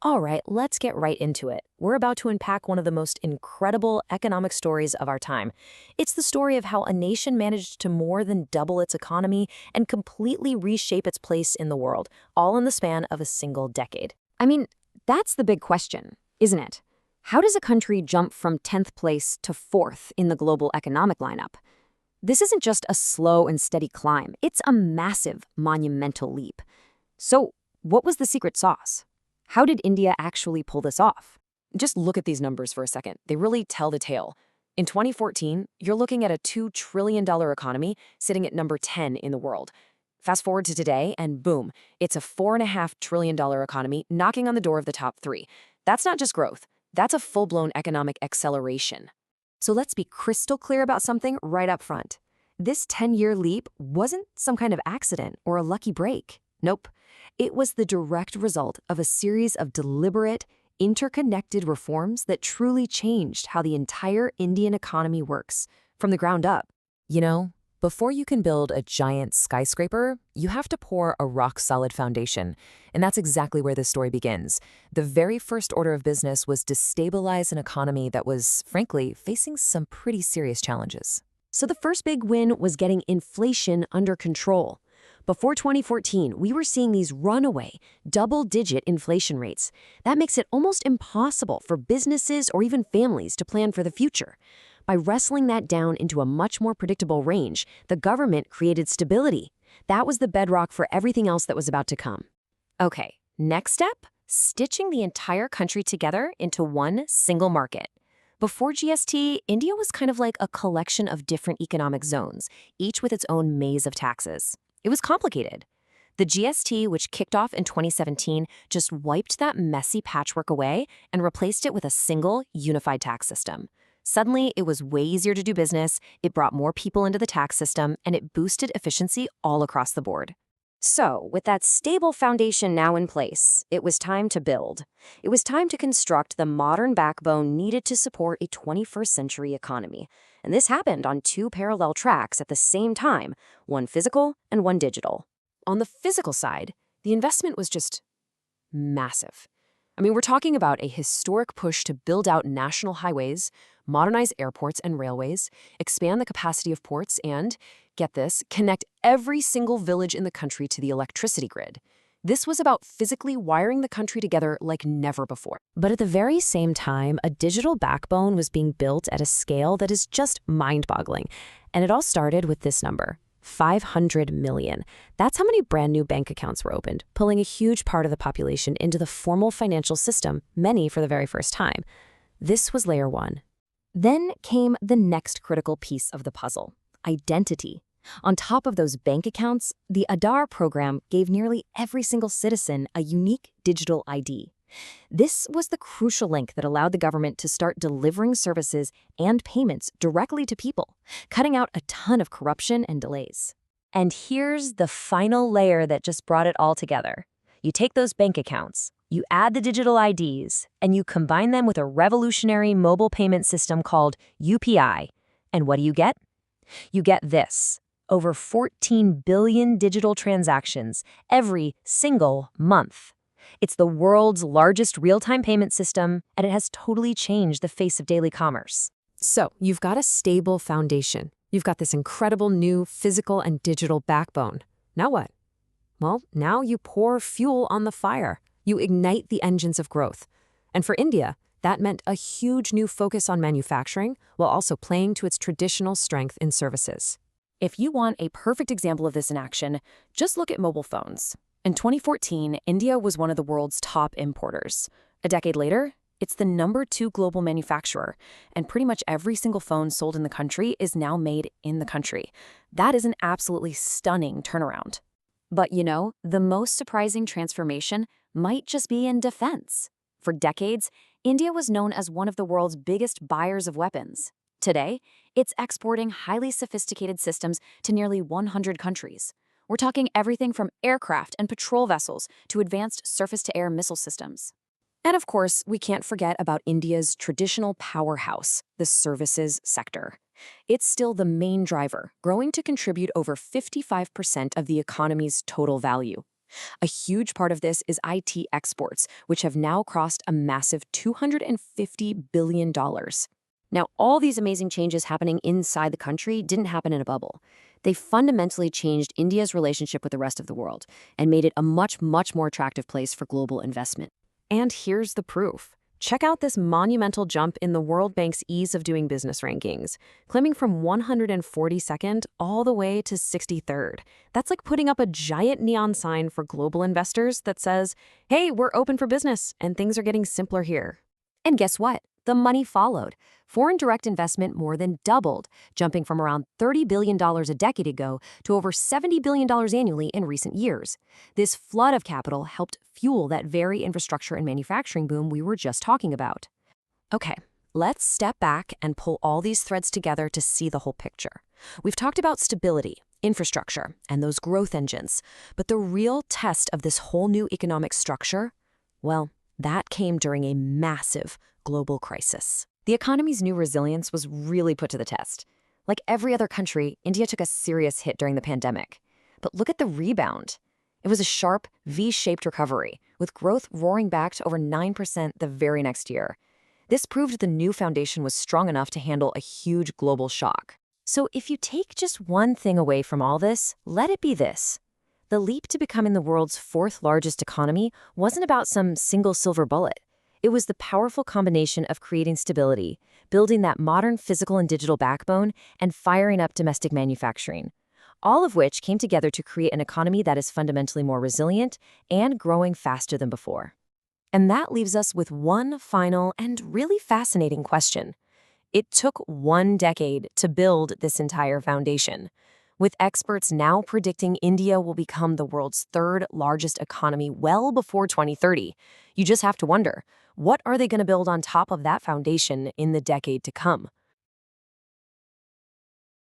All right, let's get right into it. We're about to unpack one of the most incredible economic stories of our time. It's the story of how a nation managed to more than double its economy and completely reshape its place in the world, all in the span of a single decade. I mean, that's the big question, isn't it? How does a country jump from 10th place to 4th in the global economic lineup? This isn't just a slow and steady climb, it's a massive, monumental leap. So, what was the secret sauce? How did India actually pull this off? Just look at these numbers for a second. They really tell the tale. In 2014, you're looking at a $2 trillion economy sitting at number 10 in the world. Fast forward to today, and boom, it's a $4.5 trillion economy knocking on the door of the top three. That's not just growth. That's a full-blown economic acceleration. So let's be crystal clear about something right up front. This 10-year leap wasn't some kind of accident or a lucky break. Nope. It was the direct result of a series of deliberate, interconnected reforms that truly changed how the entire Indian economy works, from the ground up. You know, before you can build a giant skyscraper, you have to pour a rock-solid foundation. And that's exactly where this story begins. The very first order of business was to stabilize an economy that was, frankly, facing some pretty serious challenges. So the first big win was getting inflation under control. Before 2014, we were seeing these runaway, double-digit inflation rates. That makes it almost impossible for businesses or even families to plan for the future. By wrestling that down into a much more predictable range, the government created stability. That was the bedrock for everything else that was about to come. Okay, next step, stitching the entire country together into one single market. Before GST, India was kind of like a collection of different economic zones, each with its own maze of taxes. It was complicated. The GST, which kicked off in 2017, just wiped that messy patchwork away and replaced it with a single, unified tax system. Suddenly, it was way easier to do business, it brought more people into the tax system, and it boosted efficiency all across the board. So, with that stable foundation now in place, it was time to build. It was time to construct the modern backbone needed to support a 21st century economy. And this happened on two parallel tracks at the same time, one physical and one digital. On the physical side, the investment was just massive. I mean, we're talking about a historic push to build out national highways, modernize airports and railways, expand the capacity of ports, and, get this, connect every single village in the country to the electricity grid. This was about physically wiring the country together like never before. But at the very same time, a digital backbone was being built at a scale that is just mind-boggling. And it all started with this number, 500 million. That's how many brand new bank accounts were opened, pulling a huge part of the population into the formal financial system, many for the very first time. This was layer one. Then came the next critical piece of the puzzle, identity. On top of those bank accounts, the Aadhaar program gave nearly every single citizen a unique digital ID. This was the crucial link that allowed the government to start delivering services and payments directly to people, cutting out a ton of corruption and delays. And here's the final layer that just brought it all together. You take those bank accounts, you add the digital IDs, and you combine them with a revolutionary mobile payment system called UPI. And what do you get? You get this. Over 14 billion digital transactions every single month. It's the world's largest real-time payment system, and it has totally changed the face of daily commerce. So, you've got a stable foundation. You've got this incredible new physical and digital backbone. Now what? Well, now you pour fuel on the fire. You ignite the engines of growth. And for India, that meant a huge new focus on manufacturing while also playing to its traditional strength in services. If you want a perfect example of this in action, just look at mobile phones. In 2014, India was one of the world's top importers. A decade later, it's the #2 global manufacturer, and pretty much every single phone sold in the country is now made in the country. That is an absolutely stunning turnaround. But you know, the most surprising transformation might just be in defense. For decades, India was known as one of the world's biggest buyers of weapons. Today, it's exporting highly sophisticated systems to nearly 100 countries. We're talking everything from aircraft and patrol vessels to advanced surface-to-air missile systems. And of course, we can't forget about India's traditional powerhouse, the services sector. It's still the main driver, growing to contribute over 55% of the economy's total value. A huge part of this is IT exports, which have now crossed a massive $250 billion. Now, all these amazing changes happening inside the country didn't happen in a bubble. They fundamentally changed India's relationship with the rest of the world and made it a much, much more attractive place for global investment. And here's the proof. Check out this monumental jump in the World Bank's Ease of Doing Business rankings, climbing from 142nd all the way to 63rd. That's like putting up a giant neon sign for global investors that says, hey, we're open for business and things are getting simpler here. And guess what? The money followed. Foreign direct investment more than doubled, jumping from around $30 billion a decade ago to over $70 billion annually in recent years. This flood of capital helped fuel that very infrastructure and manufacturing boom we were just talking about. Okay, let's step back and pull all these threads together to see the whole picture. We've talked about stability, infrastructure, and those growth engines, but the real test of this whole new economic structure, well, that came during a massive global crisis. The economy's new resilience was really put to the test. Like every other country, India took a serious hit during the pandemic. But look at the rebound. It was a sharp, V-shaped recovery, with growth roaring back to over 9% the very next year. This proved the new foundation was strong enough to handle a huge global shock. So if you take just one thing away from all this, let it be this. The leap to becoming the world's fourth largest economy wasn't about some single silver bullet. It was the powerful combination of creating stability, building that modern physical and digital backbone, and firing up domestic manufacturing, all of which came together to create an economy that is fundamentally more resilient and growing faster than before. And that leaves us with one final and really fascinating question. It took 1 decade to build this entire foundation, with experts now predicting India will become the world's third largest economy well before 2030. You just have to wonder, what are they going to build on top of that foundation in the decade to come?